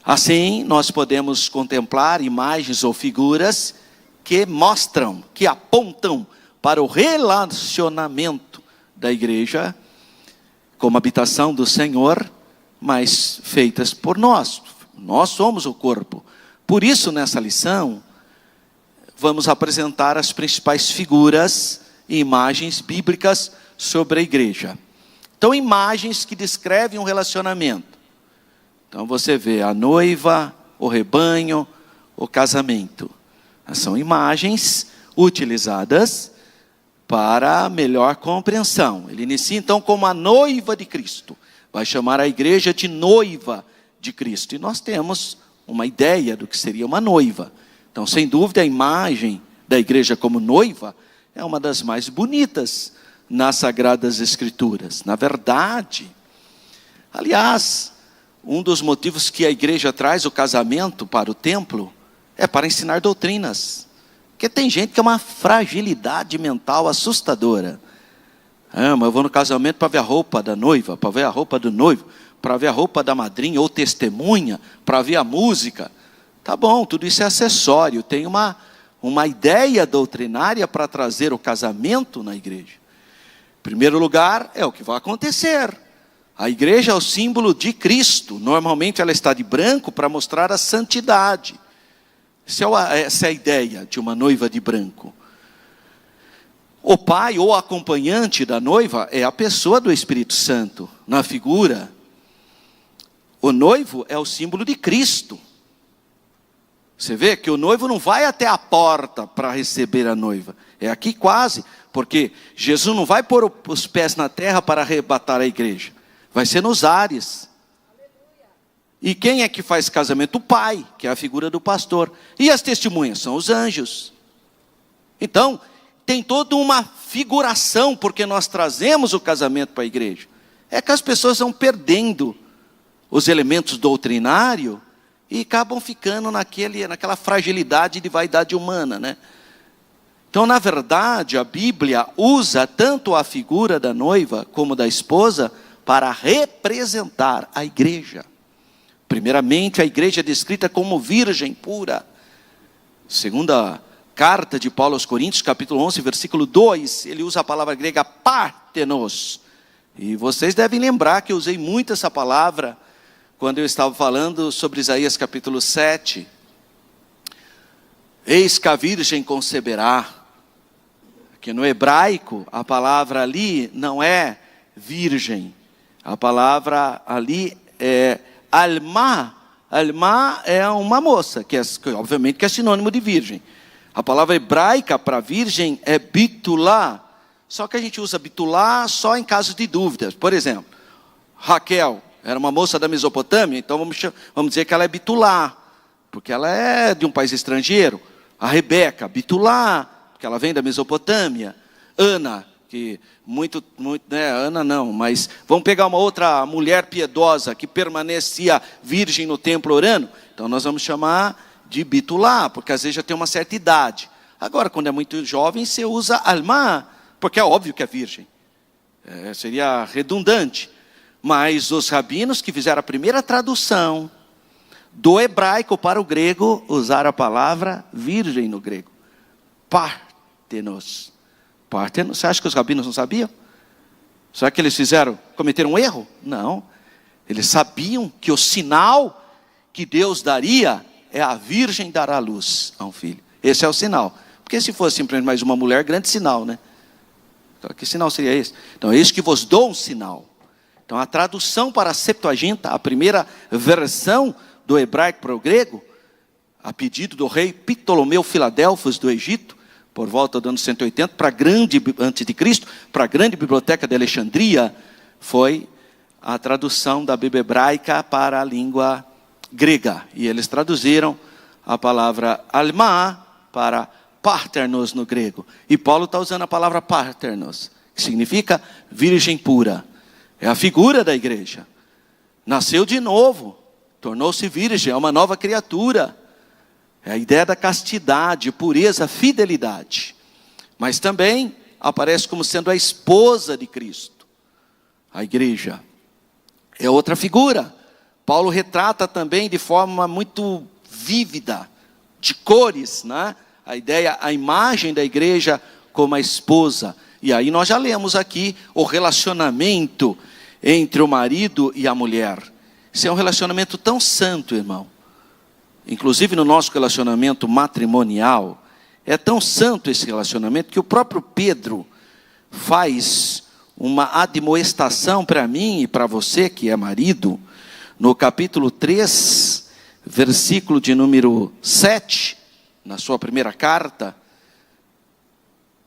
Assim, nós podemos contemplar imagens ou figuras que mostram, que apontam para o relacionamento da igreja como habitação do Senhor, mas feitas por nós. Nós somos o corpo. Por isso, nessa lição, vamos apresentar as principais figuras e imagens bíblicas sobre a igreja. Então, imagens que descrevem um relacionamento. Então, você vê a noiva, o rebanho, o casamento. São imagens utilizadas para melhor compreensão. Ele inicia então como a noiva de Cristo. Vai chamar a igreja de noiva de Cristo. E nós temos uma ideia do que seria uma noiva. Então, sem dúvida, a imagem da igreja como noiva é uma das mais bonitas nas Sagradas Escrituras. Na verdade, aliás, um dos motivos que a igreja traz o casamento para o templo é para ensinar doutrinas. Porque tem gente que é uma fragilidade mental assustadora. Mas eu vou no casamento para ver a roupa da noiva, para ver a roupa do noivo, para ver a roupa da madrinha ou testemunha, para ver a música. Tá bom, tudo isso é acessório. Tem uma ideia doutrinária para trazer o casamento na igreja. Em primeiro lugar, é o que vai acontecer. A igreja é o símbolo de Cristo. Normalmente ela está de branco para mostrar a santidade. Essa é a ideia de uma noiva de branco. O pai ou acompanhante da noiva é a pessoa do Espírito Santo, na figura. O noivo é o símbolo de Cristo. Você vê que o noivo não vai até a porta para receber a noiva. É aqui quase, porque Jesus não vai pôr os pés na terra para arrebatar a igreja. Vai ser nos ares. E quem é que faz casamento? O pai, que é a figura do pastor. E as testemunhas? São os anjos. Então, tem toda uma figuração, porque nós trazemos o casamento para a igreja. É que as pessoas vão perdendo os elementos doutrinários e acabam ficando naquela fragilidade de vaidade humana, né? Então, na verdade, a Bíblia usa tanto a figura da noiva como da esposa para representar a igreja. Primeiramente, a igreja é descrita como virgem pura. Segunda carta de Paulo aos Coríntios, capítulo 11, versículo 2, ele usa a palavra grega partenos. E vocês devem lembrar que eu usei muito essa palavra quando eu estava falando sobre Isaías capítulo 7. Eis que a virgem conceberá. Que no hebraico, a palavra ali não é virgem. A palavra ali é alma. Alma é uma moça, que obviamente que é sinônimo de virgem. A palavra hebraica para virgem é bitulá. Só que a gente usa bitulá só em casos de dúvidas. Por exemplo, Raquel era uma moça da Mesopotâmia, então vamos dizer que ela é bitulá, porque ela é de um país estrangeiro. A Rebeca, bitulá, porque ela vem da Mesopotâmia. Ana, que muito, né, Ana não, mas vamos pegar uma outra mulher piedosa que permanecia virgem no templo orando, então nós vamos chamar de bitulá, porque às vezes já tem uma certa idade. Agora, quando é muito jovem, você usa alma, porque é óbvio que é virgem. Seria redundante. Mas os rabinos que fizeram a primeira tradução do hebraico para o grego, usaram a palavra virgem no grego. Partenos. Partenos. Você acha que os rabinos não sabiam? Será que eles cometeram um erro? Não. Eles sabiam que o sinal que Deus daria é a virgem dar à luz a um filho. Esse é o sinal. Porque se fosse simplesmente mais uma mulher, grande sinal, né? Então, que sinal seria esse? Então, eis que vos dou um sinal. Então, a tradução para a Septuaginta, a primeira versão do hebraico para o grego, a pedido do rei Ptolomeu Filadelfos do Egito, por volta do ano 180, antes de Cristo, para a grande biblioteca de Alexandria, foi a tradução da Bíblia hebraica para a língua grega. E eles traduziram a palavra alma para parternos no grego. E Paulo está usando a palavra parternos, que significa virgem pura. É a figura da igreja. Nasceu de novo, tornou-se virgem, é uma nova criatura. É a ideia da castidade, pureza, fidelidade. Mas também aparece como sendo a esposa de Cristo. A igreja é outra figura. Paulo retrata também de forma muito vívida, de cores, né? A imagem da igreja como a esposa. E aí nós já lemos aqui o relacionamento entre o marido e a mulher. Isso é um relacionamento tão santo, irmão. Inclusive no nosso relacionamento matrimonial, é tão santo esse relacionamento que o próprio Pedro faz uma admoestação para mim e para você que é marido, no capítulo 3, versículo de número 7, na sua primeira carta,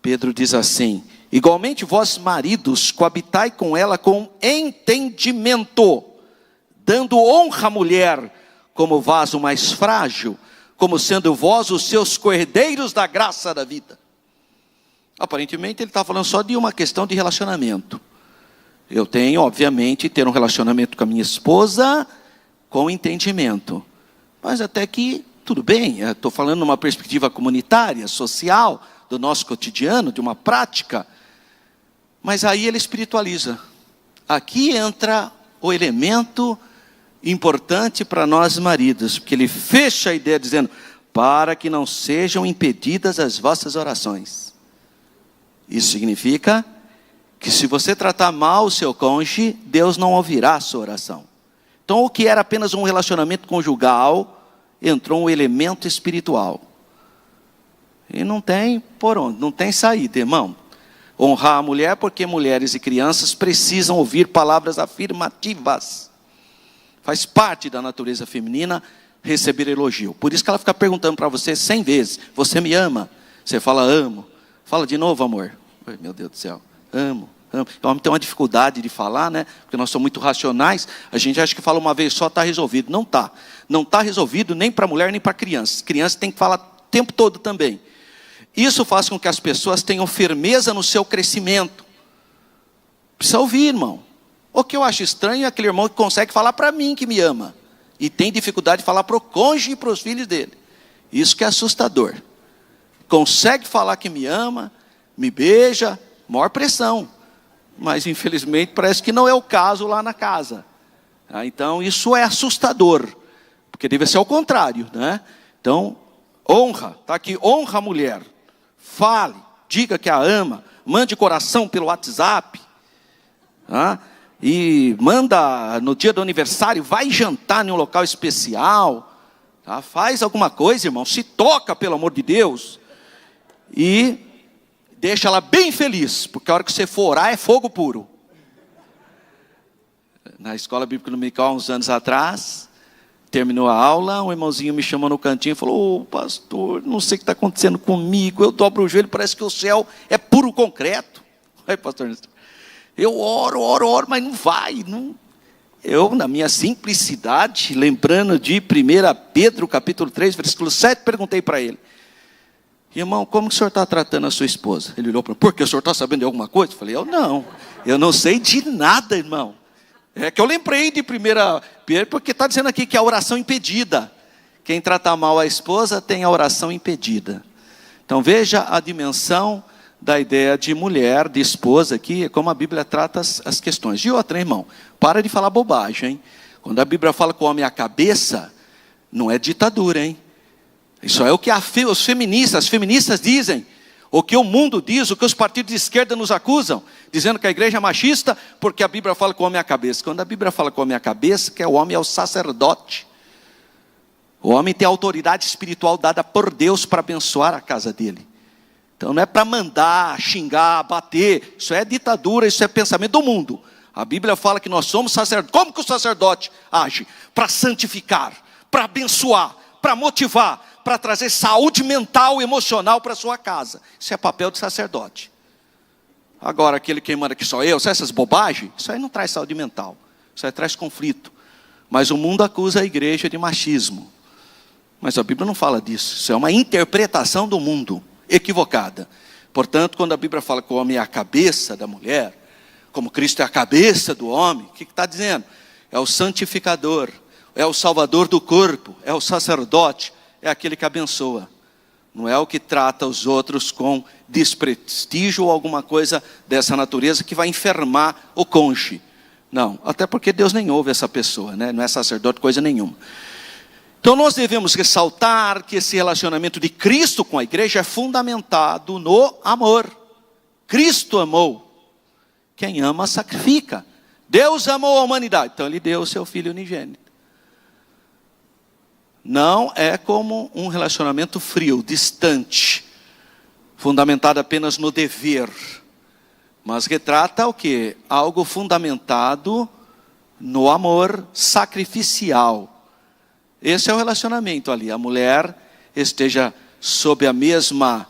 Pedro diz assim: igualmente vós maridos, coabitai com ela com entendimento, dando honra à mulher como vaso mais frágil, como sendo vós os seus cordeiros da graça da vida. Aparentemente ele está falando só de uma questão de relacionamento. Eu tenho, obviamente, ter um relacionamento com a minha esposa com entendimento. Mas até que, tudo bem, estou falando numa perspectiva comunitária, social, do nosso cotidiano, de uma prática. Mas aí ele espiritualiza. Aqui entra o elemento importante para nós maridos, porque ele fecha a ideia dizendo, para que não sejam impedidas as vossas orações. Isso significa que se você tratar mal o seu cônjuge, Deus não ouvirá a sua oração. Então o que era apenas um relacionamento conjugal, entrou um elemento espiritual. E não tem por onde, não tem saída, irmão. Honrar a mulher, porque mulheres e crianças precisam ouvir palavras afirmativas. Faz parte da natureza feminina receber elogio. Por isso que ela fica perguntando para você 100 vezes, você me ama? Você fala, amo. Fala de novo, amor. Ai, meu Deus do céu, amo. O homem tem uma dificuldade de falar, né? Porque nós somos muito racionais. A gente acha que fala uma vez só, está resolvido. Não está. Não está resolvido nem para mulher, nem para criança. Criança tem que falar o tempo todo também. Isso faz com que as pessoas tenham firmeza no seu crescimento. Precisa ouvir, irmão. O que eu acho estranho é aquele irmão que consegue falar para mim que me ama. E tem dificuldade de falar para o cônjuge e para os filhos dele. Isso que é assustador. Consegue falar que me ama, me beija, maior pressão. Mas infelizmente parece que não é o caso lá na casa. Então isso é assustador. Porque deve ser ao contrário, né? Então, honra, está aqui, honra a mulher. Fale, diga que a ama, mande coração pelo WhatsApp. E manda no dia do aniversário, vai jantar em um local especial. Faz alguma coisa, irmão, se toca pelo amor de Deus. E deixa ela bem feliz, porque a hora que você for orar é fogo puro. Na escola bíblica dominical, há uns anos atrás, terminou a aula, um irmãozinho me chamou no cantinho e falou, ô pastor, não sei o que está acontecendo comigo, eu dobro o joelho, parece que o céu é puro concreto. Aí, pastor, eu oro, mas não vai. Não. Eu, na minha simplicidade, lembrando de 1 Pedro, capítulo 3, versículo 7, perguntei para ele, irmão, como que o senhor está tratando a sua esposa? Ele olhou para mim, por que o senhor está sabendo de alguma coisa? Eu falei, eu não sei de nada, irmão. É que eu lembrei de 1 Pedro, porque está dizendo aqui que é a oração impedida. Quem trata mal a esposa tem a oração impedida. Então veja a dimensão da ideia de mulher, de esposa aqui, como a Bíblia trata as questões. E outra, irmão, para de falar bobagem, hein? Quando a Bíblia fala que o homem é a cabeça, não é ditadura, hein? Isso é o que as feministas dizem, o que o mundo diz, o que os partidos de esquerda nos acusam, dizendo que a igreja é machista, porque a Bíblia fala que o homem é a cabeça. Quando a Bíblia fala que o homem é a cabeça, que o homem é o sacerdote. O homem tem a autoridade espiritual dada por Deus para abençoar a casa dele. Então não é para mandar, xingar, bater, isso é ditadura, isso é pensamento do mundo. A Bíblia fala que nós somos sacerdotes. Como que o sacerdote age? Para santificar, para abençoar, para motivar, para trazer saúde mental e emocional para a sua casa. Isso é papel de sacerdote. Agora, aquele que manda que sou eu, essas bobagens, isso aí não traz saúde mental. Isso aí traz conflito. Mas o mundo acusa a igreja de machismo. Mas a Bíblia não fala disso. Isso é uma interpretação do mundo, equivocada. Portanto, quando a Bíblia fala que o homem é a cabeça da mulher, como Cristo é a cabeça do homem, o que está dizendo? É o santificador, é o salvador do corpo, é o sacerdote, é aquele que abençoa. Não é o que trata os outros com desprestígio ou alguma coisa dessa natureza que vai enfermar o cônjuge. Não, até porque Deus nem ouve essa pessoa, né? Não é sacerdote coisa nenhuma. Então nós devemos ressaltar que esse relacionamento de Cristo com a igreja é fundamentado no amor. Cristo amou. Quem ama sacrifica. Deus amou a humanidade, então Ele deu o seu Filho unigênito. Não é como um relacionamento frio, distante, fundamentado apenas no dever, mas retrata o quê? Algo fundamentado no amor sacrificial. Esse é o relacionamento ali. A mulher esteja sob a mesma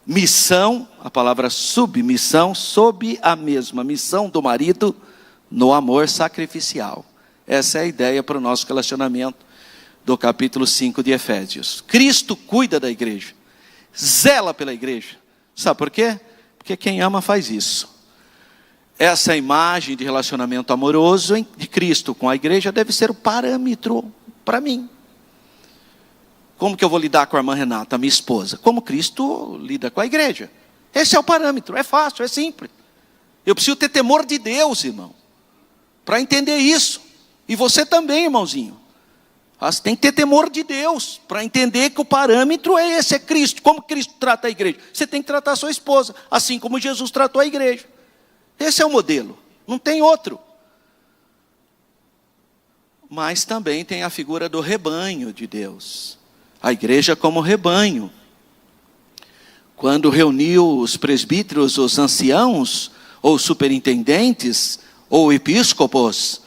missão, a palavra submissão, sob a mesma missão do marido no amor sacrificial. Essa é a ideia para o nosso relacionamento do capítulo 5 de Efésios. Cristo cuida da igreja, zela pela igreja. Sabe por quê? Porque quem ama faz isso. essa imagem de relacionamento amoroso de Cristo com a igreja deve ser o parâmetro para mim. Como que eu vou lidar com a irmã Renata, minha esposa? Como Cristo lida com a igreja. Esse é o parâmetro, é fácil, é simples. Eu preciso ter temor de Deus, irmão, para entender isso. E você também, irmãozinho. Você tem que ter temor de Deus, para entender que o parâmetro é esse, é Cristo. Como Cristo trata a igreja? Você tem que tratar a sua esposa, assim como Jesus tratou a igreja. Esse é o modelo, não tem outro. Mas também tem a figura do rebanho de Deus. A igreja como rebanho. Quando reuniu os presbíteros, os anciãos, ou superintendentes, ou episcopos,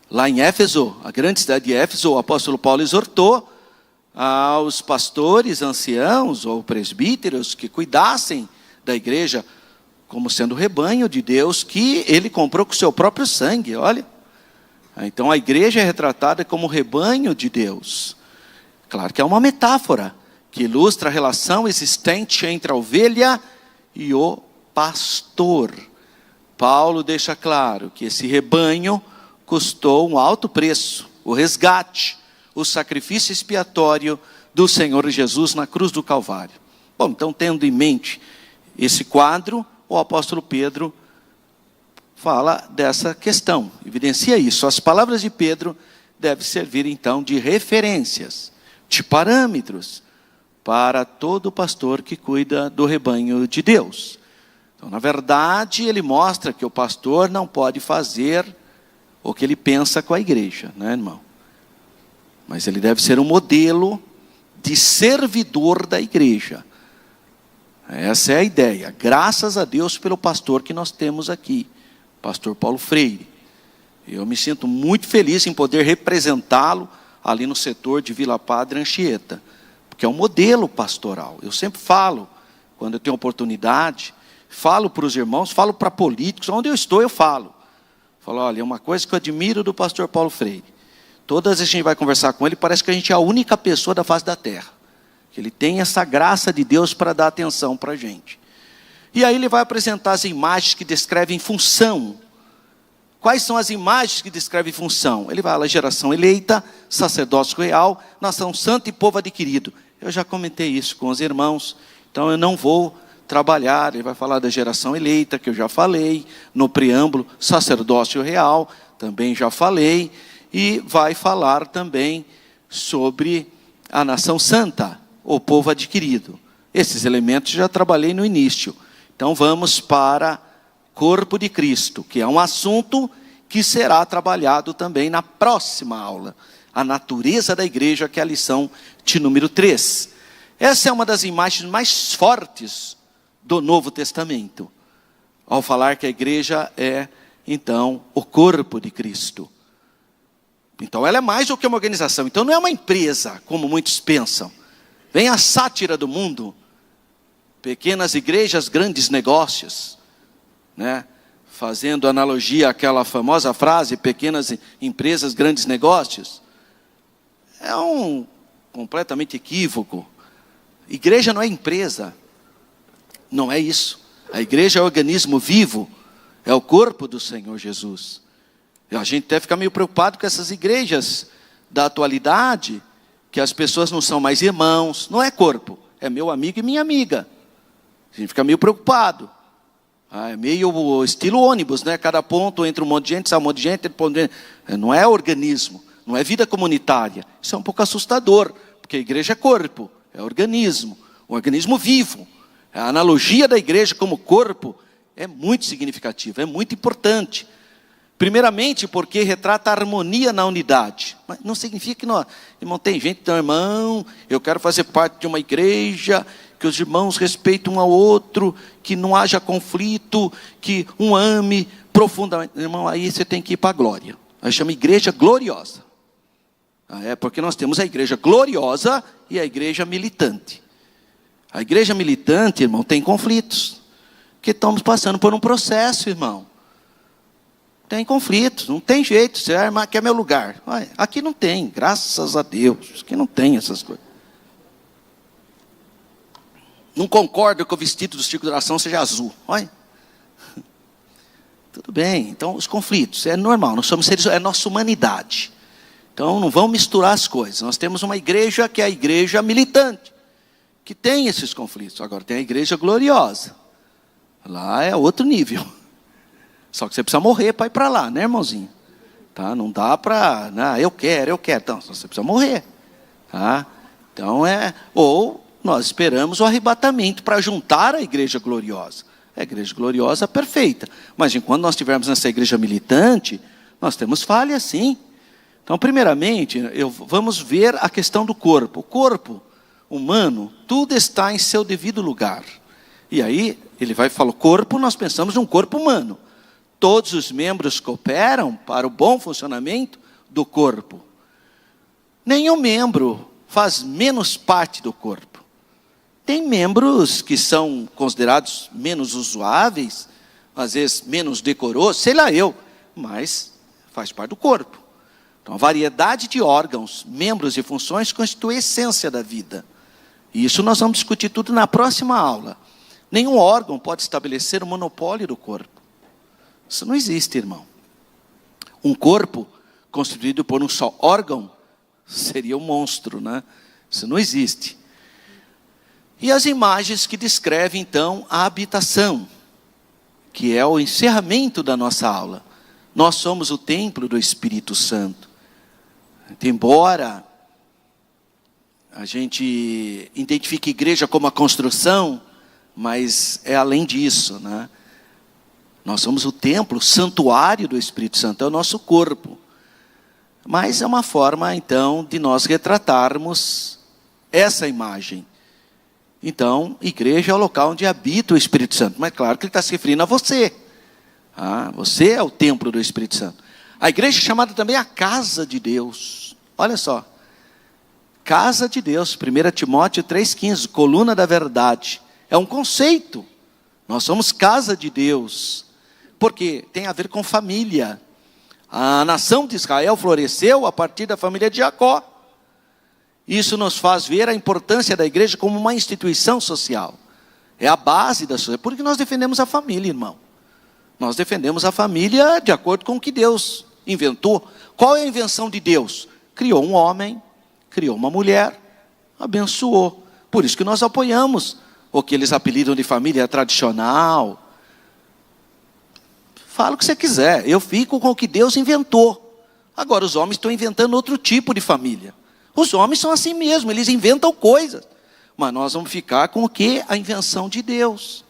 lá em Éfeso, a grande cidade de Éfeso, o apóstolo Paulo exortou aos pastores, anciãos, ou presbíteros, que cuidassem da igreja, como sendo o rebanho de Deus, que ele comprou com o seu próprio sangue, olha. Então a igreja é retratada como rebanho de Deus. Claro que é uma metáfora, que ilustra a relação existente entre a ovelha e o pastor. Paulo deixa claro que esse rebanho custou um alto preço, o resgate, o sacrifício expiatório do Senhor Jesus na cruz do Calvário. Bom, então tendo em mente esse quadro, o apóstolo Pedro fala dessa questão, evidencia isso. As palavras de Pedro devem servir então de referências, de parâmetros, para todo pastor que cuida do rebanho de Deus. Então, na verdade, ele mostra que o pastor não pode fazer o que ele pensa com a igreja, né, irmão? Mas ele deve ser um modelo de servidor da igreja. Essa é a ideia. Graças a Deus pelo pastor que nós temos aqui, pastor Paulo Freire. Eu me sinto muito feliz em poder representá-lo ali no setor de Vila Padre Anchieta, porque é um modelo pastoral. Eu sempre falo, quando eu tenho oportunidade, falo para os irmãos, falo para políticos, onde eu estou eu falo. Falo, olha, uma coisa que eu admiro do pastor Paulo Freire, todas as vezes que a gente vai conversar com ele, parece que a gente é a única pessoa da face da terra, que ele tem essa graça de Deus para dar atenção para a gente. E aí ele vai apresentar as imagens que descrevem função. Quais são as imagens que descrevem função? Ele vai falar geração eleita, sacerdócio real, nação santa e povo adquirido. Eu já comentei isso com os irmãos, então eu não vou trabalhar. Ele vai falar da geração eleita, que eu já falei, no preâmbulo, sacerdócio real, também já falei, e vai falar também sobre a nação santa, o povo adquirido. Esses elementos já trabalhei no início. Então vamos para corpo de Cristo, que é um assunto que será trabalhado também na próxima aula. A natureza da igreja, que é a lição de número 3. Essa é uma das imagens mais fortes do Novo Testamento, ao falar que a igreja é, então, o corpo de Cristo. Então ela é mais do que uma organização. Então não é uma empresa, como muitos pensam. Vem a sátira do mundo. Pequenas igrejas, grandes negócios, né? Fazendo analogia àquela famosa frase, pequenas empresas, grandes negócios. É completamente equívoco. Igreja não é empresa. Não é isso. A igreja é um organismo vivo. É o corpo do Senhor Jesus. E a gente até fica meio preocupado com essas igrejas da atualidade, que as pessoas não são mais irmãos. Não é corpo. É meu amigo e minha amiga. A gente fica meio preocupado. É meio estilo ônibus, né? Cada ponto entra um monte de gente, sai um monte de gente, não é organismo, não é vida comunitária. Isso é um pouco assustador, porque a igreja é corpo, é organismo, um organismo vivo. A analogia da igreja como corpo é muito significativa, é muito importante. Primeiramente porque retrata a harmonia na unidade. Mas não significa que não, irmão, tem gente que tem irmão, eu quero fazer parte de uma igreja, que os irmãos respeitem um ao outro, que não haja conflito, que um ame profundamente. Irmão, aí você tem que ir para a glória. Aí chama igreja gloriosa. É porque nós temos a igreja gloriosa e a igreja militante. A igreja militante, irmão, tem conflitos. Porque estamos passando por um processo, irmão. Tem conflitos, não tem jeito. Você vai armar, aqui é meu lugar. Olha, aqui não tem, graças a Deus. Aqui não tem essas coisas. Não concordo que o vestido do Circo de Oração seja azul. Olha. Tudo bem, então os conflitos, é normal, nós somos seres, é nossa humanidade. Então não vamos misturar as coisas. Nós temos uma igreja que é a igreja militante, que tem esses conflitos. Agora tem a igreja gloriosa. Lá é outro nível. Só que você precisa morrer para ir para lá, né, irmãozinho? Tá? Não dá para, eu quero. Então, você precisa morrer. Tá? Então ou nós esperamos o arrebatamento para juntar a igreja gloriosa. A igreja gloriosa perfeita. Mas enquanto nós estivermos nessa igreja militante, nós temos falhas sim. Então, primeiramente, vamos ver a questão do corpo. O corpo humano, tudo está em seu devido lugar. E aí, ele vai falar, corpo, nós pensamos num corpo humano. Todos os membros cooperam para o bom funcionamento do corpo. Nenhum membro faz menos parte do corpo. Tem membros que são considerados menos usuáveis, às vezes menos decorosos, sei lá mas faz parte do corpo. Então, a variedade de órgãos, membros e funções constitui a essência da vida. E isso nós vamos discutir tudo na próxima aula. Nenhum órgão pode estabelecer o monopólio do corpo. Isso não existe, irmão. Um corpo constituído por um só órgão seria um monstro, né? Isso não existe. E as imagens que descrevem, então, a habitação, que é o encerramento da nossa aula. Nós somos o templo do Espírito Santo. Embora a gente identifique a igreja como a construção, mas é além disso, né? Nós somos o templo, o santuário do Espírito Santo, é o nosso corpo. Mas é uma forma, então, de nós retratarmos essa imagem. Então, igreja é o local onde habita o Espírito Santo. Mas claro que ele está se referindo a você. Você é o templo do Espírito Santo. A igreja é chamada também a casa de Deus. Olha só. Casa de Deus, 1 Timóteo 3,15, coluna da verdade. É um conceito. Nós somos casa de Deus. Porque tem a ver com família. A nação de Israel floresceu a partir da família de Jacó. Isso nos faz ver a importância da igreja como uma instituição social. É a base da sociedade. Por que nós defendemos a família, irmão? Nós defendemos a família de acordo com o que Deus inventou. Qual é a invenção de Deus? Criou um homem, criou uma mulher, abençoou. Por isso que nós apoiamos o que eles apelidam de família tradicional. Fala o que você quiser, eu fico com o que Deus inventou. Agora os homens estão inventando outro tipo de família. Os homens são assim mesmo, eles inventam coisas. Mas nós vamos ficar com o que? A invenção de Deus.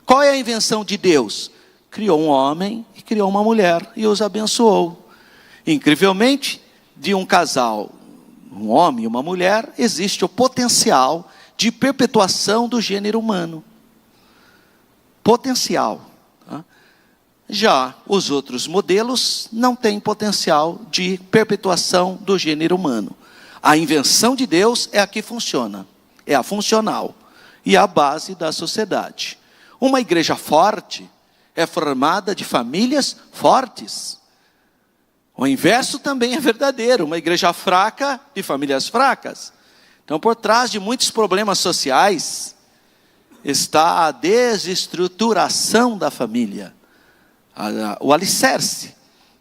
Qual é a invenção de Deus? Criou um homem e criou uma mulher e os abençoou. Incrivelmente, de um casal, um homem e uma mulher, existe o potencial de perpetuação do gênero humano. Potencial. Tá? Já os outros modelos não têm potencial de perpetuação do gênero humano. A invenção de Deus é a que funciona, é a funcional e a base da sociedade. Uma igreja forte é formada de famílias fortes. O inverso também é verdadeiro, uma igreja fraca de famílias fracas. Então, por trás de muitos problemas sociais, está a desestruturação da família, o alicerce.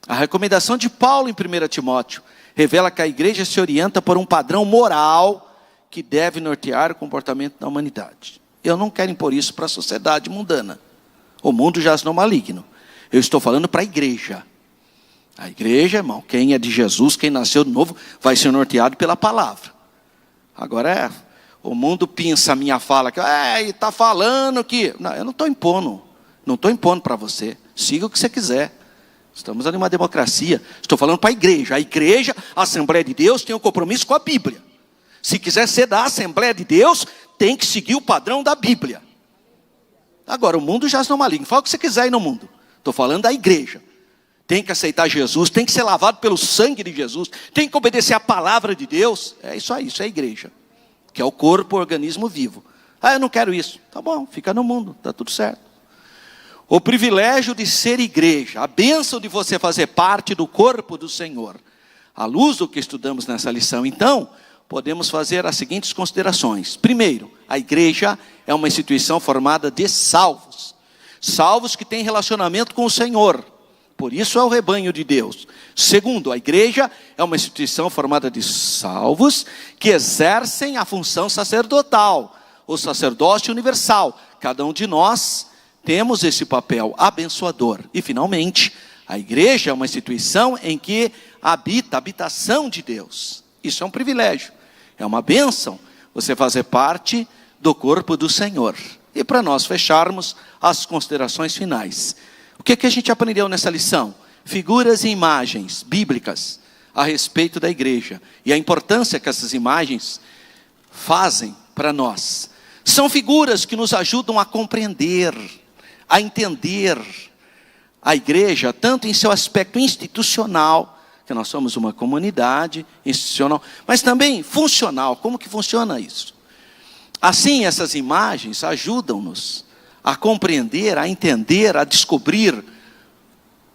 A recomendação de Paulo em 1 Timóteo revela que a igreja se orienta por um padrão moral que deve nortear o comportamento da humanidade. Eu não quero impor isso para a sociedade mundana. O mundo jaz no maligno. Eu estou falando para a igreja. A igreja, irmão, quem é de Jesus, quem nasceu de novo, vai ser norteado pela palavra. Agora, o mundo pinça a minha fala, que está falando que... Não, eu não estou impondo. Não estou impondo para você. Siga o que você quiser. Estamos ali numa democracia. Estou falando para a igreja. A igreja, a Assembleia de Deus, tem um compromisso com a Bíblia. Se quiser ser da Assembleia de Deus, tem que seguir o padrão da Bíblia. Agora, o mundo já está maligno. Fala o que você quiser aí no mundo. Estou falando da igreja. Tem que aceitar Jesus, tem que ser lavado pelo sangue de Jesus, tem que obedecer a palavra de Deus. É isso aí, isso é a igreja. Que é o corpo, o organismo vivo. Eu não quero isso. Tá bom, fica no mundo, está tudo certo. O privilégio de ser igreja, a bênção de você fazer parte do corpo do Senhor. À luz do que estudamos nessa lição, então, podemos fazer as seguintes considerações. Primeiro, a igreja é uma instituição formada de salvos. Salvos que têm relacionamento com o Senhor. por isso é o rebanho de Deus. Segundo, a igreja é uma instituição formada de salvos que exercem a função sacerdotal, o sacerdócio universal. Cada um de nós temos esse papel abençoador. E finalmente, a igreja é uma instituição em que habita a habitação de Deus. Isso é um privilégio, é uma bênção você fazer parte do corpo do Senhor. E para nós fecharmos as considerações finais, o que a gente aprendeu nessa lição? Figuras e imagens bíblicas a respeito da igreja e a importância que essas imagens fazem para nós. São figuras que nos ajudam a compreender, a entender a igreja, tanto em seu aspecto institucional, que nós somos uma comunidade institucional, mas também funcional. Como que funciona isso? Assim, essas imagens ajudam-nos a compreender, a entender, a descobrir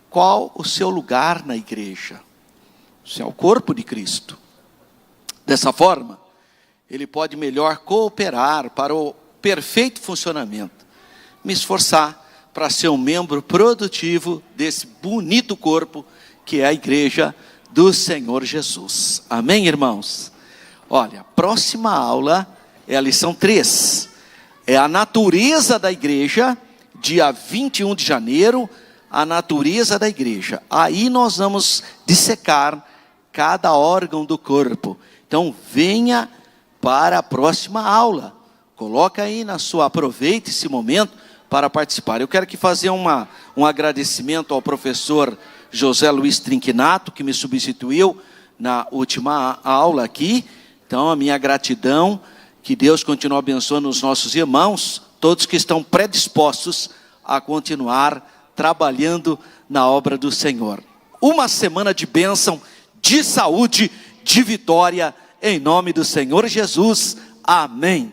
qual o seu lugar na igreja. Isso é o corpo de Cristo. Dessa forma, ele pode melhor cooperar para o perfeito funcionamento. Me esforçar para ser um membro produtivo desse bonito corpo que é a igreja do Senhor Jesus. Amém, irmãos? Olha, a próxima aula é a lição 3. É a natureza da igreja, dia 21 de janeiro, a natureza da igreja. Aí nós vamos dissecar cada órgão do corpo. Então venha para a próxima aula. Coloca aí aproveite esse momento para participar. Eu quero aqui fazer um agradecimento ao professor José Luiz Trinquinato, que me substituiu na última aula aqui. Então a minha gratidão. Que Deus continue abençoando os nossos irmãos, todos que estão predispostos a continuar trabalhando na obra do Senhor. Uma semana de bênção, de saúde, de vitória, em nome do Senhor Jesus. Amém.